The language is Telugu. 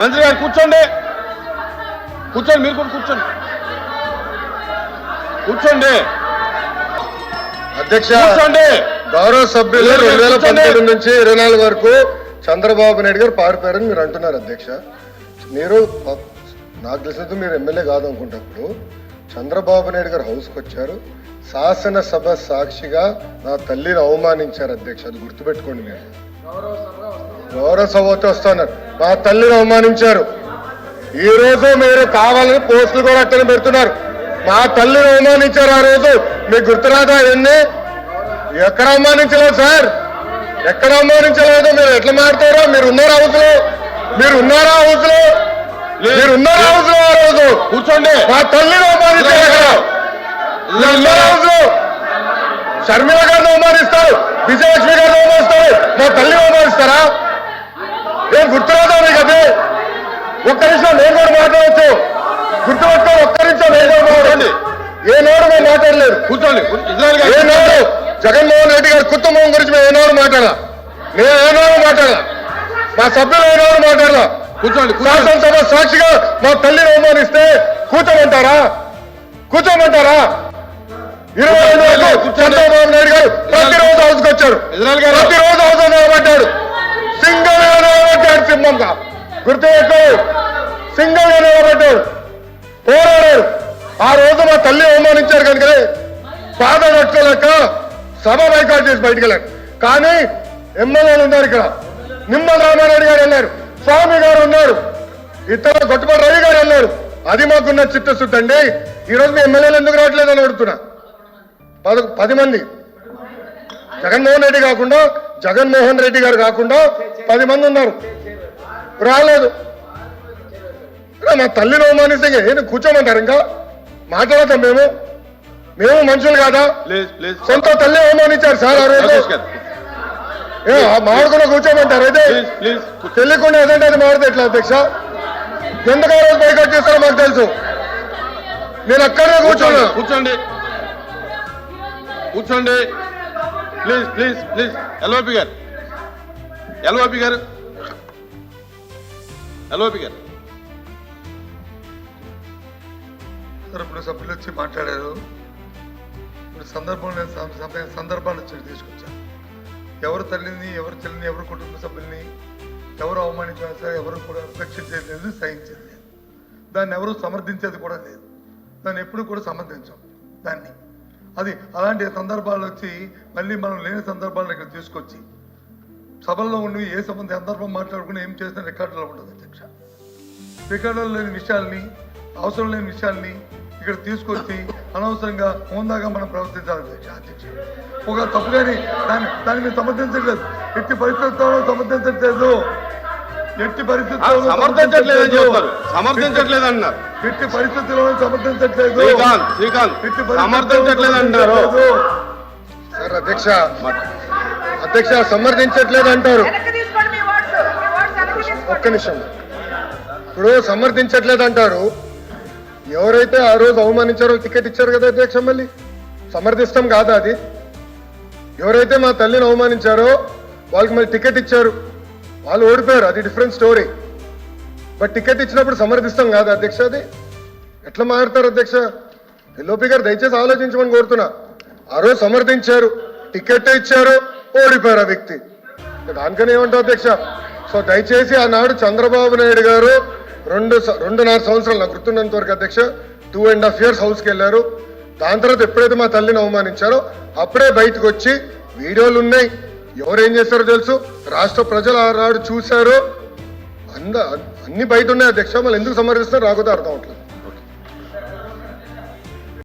మంత్రి గారు కూర్చోండి, కూర్చోండి, మీరు కూడా కూర్చోండి, కూర్చోండి. అధ్యక్ష, కూర్చోండి. గౌరవ సభ్యులు 2019 నుంచి 24 వరకు చంద్రబాబు నాయుడు గారు పారిపోయారని మీరు అంటున్నారు అధ్యక్ష. మీరు నాకు తెలిసినందుకు మీరు ఎమ్మెల్యే కాదు అనుకుంటప్పుడు చంద్రబాబు నాయుడు గారు హౌస్కి వచ్చారు, శాసనసభ సాక్షిగా నా తల్లిని అవమానించారు అధ్యక్ష. అది గుర్తుపెట్టుకోండి. మీరు గౌరవ సభతో వస్తున్నారు, మా తల్లిని అవమానించారు. ఈ రోజు మీరు కావాలని పోస్టులు కూడా అట్టని పెడుతున్నారు. మా తల్లిని అవమానించారు. ఆ రోజు మీకు గుర్తురాదా? ఎన్ని ఎక్కడ అవమానించలేదు సార్, ఎక్కడ అవమానించలేదు. మీరు ఎట్లా మాట్లాడారో, మీరు ఉన్నారా హౌస్ లో? మీరు ఉన్నారా హౌస్ లో? మీరు ఉన్నారా హౌస్ లో? ఆ రోజు కూర్చోండి. మా తల్లిని అవమానించారు. ఉన్నారా హౌస్ లో? షర్మిల గారిని అవమానిస్తారు, విజయలక్ష్మి గారిని అవమానిస్తారు, మా తల్లిని అవమానిస్తారా? ఏం గుర్తురాదా మీకు? అది ఒక్క నిమిషం నేను కూడా మాట్లాడవచ్చు. గుర్తుపెట్టుకో, ఒక్క నిమిషం నేను కూడా మాట్లాడండి. ఏ నోడు మేము మాట్లాడలేదు. కూర్చోండి. ఏ నోడు జగన్మోహన్ రెడ్డి గారి కుటుంబం గురించి మేము ఏనాడు మాట్లాడాల, నేను ఏనాడు మాట్లాడాల, మా సభ్యులు ఏనాడు మాట్లాడాల. కూర్చోండి. శాసనసభ సాక్షిగా మా తల్లిని అవమానిస్తే కూర్చోమంటారా? కూర్చోమంటారా? 22 వరకు చంద్రబాబు నాయుడు గారు ప్రతిరోజు హౌస్కి వచ్చారు, ప్రతిరోజు హౌస్ నిలబడ్డాడు, సింగల్ గా నిలబడ్డాడు. సింహంగా గుర్తుపెట్టు, సింగల్ గా నిలబడ్డాడు, పోరాడాడు. ఆ రోజు మా తల్లి అవమానించారు కనుక బాధ నట్టుకోలేక సభ బైకాట్ చేసి బయటకు వెళ్ళారు. కానీ ఎమ్మెల్యేలు ఉన్నారు ఇక్కడ, నిమ్మల రామారెడ్డి గారు వెళ్ళారు, స్వామి గారు ఉన్నారు, ఇతర గొట్టపాటి రవి గారు వెళ్ళారు. అది మాకున్న చిత్తశుద్ధి అండి. ఈరోజు మీ ఎమ్మెల్యేలు ఎందుకు రావట్లేదు అని అడుగుతున్నా. 10 మంది జగన్మోహన్ రెడ్డి కాకుండా, జగన్మోహన్ రెడ్డి గారు కాకుండా 10 మంది ఉన్నారు, రాలేదు. మా తల్లిని అవమానిస్తే ఏంటి కూర్చోమంటారు? ఇంకా మాట్లాడతాం మేము? మేము మనుషులు కాదా? సొంత తల్లి అవమానించారు సార్ ఆ రోజు. మాడుకున్న కూర్చోమంటారు? అయితే తెలియకుండా ఏదంటే అది మాడితే ఎట్లా అధ్యక్ష? ఎందుకు ఆ రోజు బైకాట్ చేస్తారో మాకు తెలుసు. నేను అక్కడే కూర్చోను. కూర్చోండి, కూర్చోండి. Please please please. ఎల్ఓపి గారు, ఎల్ఓపి గారు, ఎల్ఓపి గారు. సార్, ఇప్పుడు సభ్యులు వచ్చి మాట్లాడారు. ఇప్పుడు సందర్భాలు వచ్చి తీసుకొచ్చారు. ఎవరు తల్లిని, ఎవరు చెల్లిని, ఎవరు కుటుంబ సభ్యుల్ని ఎవరు అవమానించారు సార్? ఎవరు కూడా ఉపేక్షించేది లేదు, సహించేది లేదు. దాన్ని ఎవరు సమర్థించేది కూడా లేదు. దాన్ని ఎప్పుడు కూడా సమర్థించాం దాన్ని. అది అలాంటి సందర్భాలు వచ్చి మళ్ళీ మనం లేని సందర్భాలను ఇక్కడ తీసుకొచ్చి సభల్లో ఉండి ఏ సందర్భం మాట్లాడుకుని ఏం చేసిన రికార్డులో ఉండదు అధ్యక్ష. రికార్డులో లేని విషయాల్ని, అవసరం లేని విషయాల్ని ఇక్కడ తీసుకొచ్చి అనవసరంగా హోందాగా మనం ప్రవర్తించాలి అధ్యక్ష. ఒక తప్పు కానీ దాన్ని మేము సమర్థించట్లేదు, ఎట్టి పరిస్థితుల్లో సమర్థించట్లేదు, ఎట్టి పరిస్థితుల్లో సమర్థించట్లేదు అన్నారు. ఎట్టి పరిస్థితుల్లో సమర్థించట్లేదు, సమర్థించట్లేదు అంటారు సార్. అధ్యక్ష సమర్థించట్లేదు అంటారు. ఒక్క నిమిషం. ఇప్పుడు సమర్థించట్లేదు అంటారు. ఎవరైతే ఆ రోజు అవమానించారో టికెట్ ఇచ్చారు కదా అధ్యక్ష, మళ్ళీ సమర్థిస్తాం కాదా? అది ఎవరైతే మా తల్లిని అవమానించారో వాళ్ళకి మళ్ళీ టికెట్ ఇచ్చారు, వాళ్ళు ఓడిపోయారు, అది డిఫరెంట్ స్టోరీ. బట్ టికెట్ ఇచ్చినప్పుడు సమర్థిస్తాం కాదా అధ్యక్ష? అది ఎట్లా మారుతారు అధ్యక్ష? ఎల్ఓపి గారు దయచేసి ఆలోచించమని కోరుతున్నా. ఆ రోజు సమర్థించారు, టికెట్ ఇచ్చారు, ఓడిపోయారు ఆ వ్యక్తి. దానికని ఏమంటారు అధ్యక్ష? సో దయచేసి ఆనాడు చంద్రబాబు నాయుడు గారు 2.5 సంవత్సరాలు నాకు గుర్తున్నంత వరకు అధ్యక్ష 2.5 years హౌస్కి వెళ్ళారు. దాని తర్వాత ఎప్పుడైతే మా తల్లిని అవమానించారో అప్పుడే బయటకు వచ్చి వీడియోలు ఉన్నాయి, ఎవరేం చేస్తారో తెలుసు, రాష్ట్ర ప్రజలు ఆనాడు చూశారు, అన్ని బయట ఉన్నాయి అధ్యక్ష. మళ్ళీ ఎందుకు సమర్థిస్తారో రాకపోతే అర్థం అవట్లేదు.